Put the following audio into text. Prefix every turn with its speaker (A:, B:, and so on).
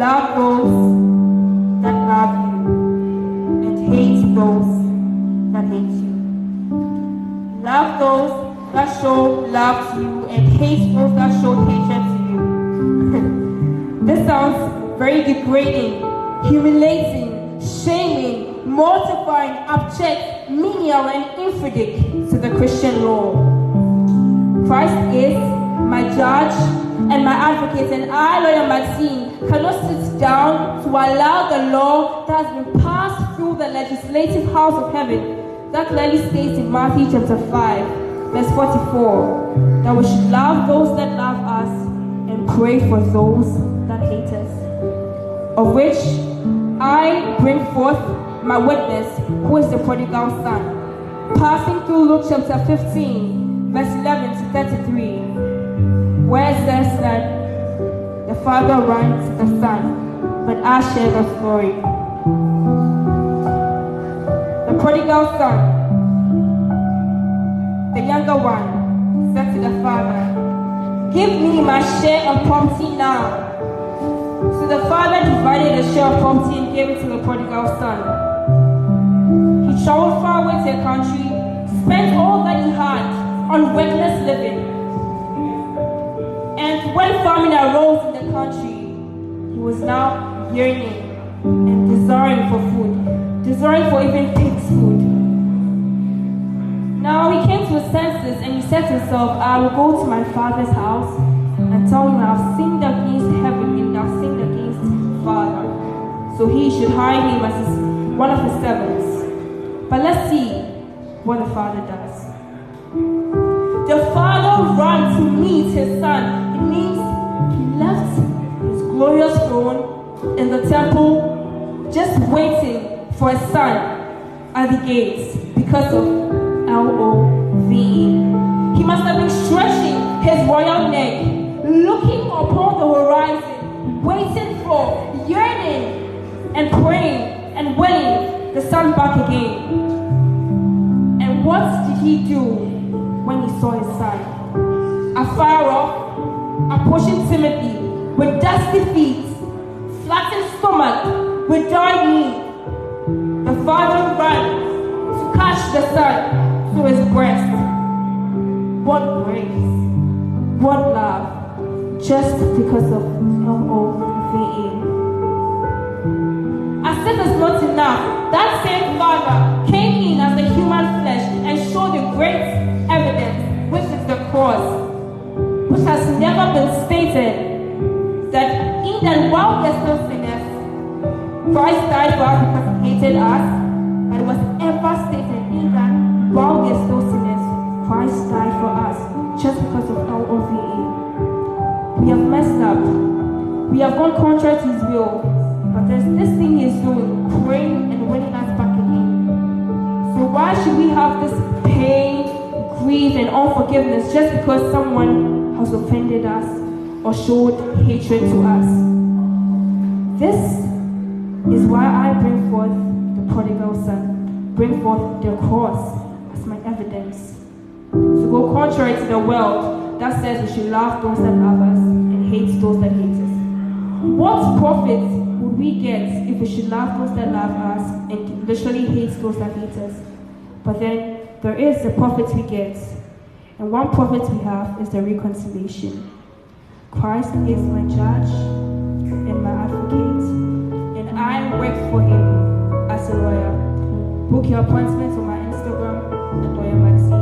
A: love those that love you and hate those that hate you. Love those that show love to you and hate those that show hatred to you. This sounds very degrading, humiliating, shaming, mortifying, abject, menial, and infidel to the Christian law. Christ is my judge and my advocate, and I, Lawyer Maxine, cannot sit down to allow the law that has been passed through the legislative house of heaven that clearly states in Matthew chapter 5, verse 44, that we should love those that love us and pray for those that hate us. Of which I bring forth my witness, who is the prodigal son, passing through Luke chapter 15, verse 11 to 33, where it says that the father runs the son, but I share the story. The prodigal son, the younger one, said to the father, "Give me my share of property now." So the father divided the share of property and gave it to the prodigal son. He traveled far away to a country, spent all that he had on reckless living. And when famine arose in the country, he was now yearning and desiring for food, desiring for even pig's food. Now he came to his senses and he said to himself, "I will go to my father's house and tell him I've sinned against heaven and I've sinned against Father. So he should hire him as one of his servants." But let's see what the father does. The father ran to meet his son. It means he left his glorious throne in the temple just waiting for his son at the gates because of L-O-V-E. He must have been stretching his royal neck, looking upon the horizon, waiting for, yearning, and praying and willing the son back again. And what did he do when he saw his son? Afar off, approaching timidly, with dusty feet, flattened stomach, with dying knee, the father ran to catch the son to his breast. What grace, what love, just because of L-O-V-E. As if it's not enough, that same father came in as a human flesh and showed the great evidence, which is the cross, which has never been stated, that in that while we're still sinners, Christ died for us because he hated us, but it was ever stated in that while we're still sinners, Christ died for us just because of L-O-V-E. We have messed up. We have gone contrary to his will. But there's this thing he's doing, praying and winning us back again. So why should we have this pain, grief, and unforgiveness just because someone has offended us or showed hatred to us? This is why I bring forth the prodigal son, bring forth the cross as my evidence. To go contrary to the world that says we should love those that love us and hate those that hate us. What profit would we get if we should love those that love us and literally hate those that hate us? But then there is the profit we get. And one profit we have is the reconciliation. Christ is my judge and my advocate, and I work for him as a lawyer. Book your appointments on my Instagram at Lawyer Maxine.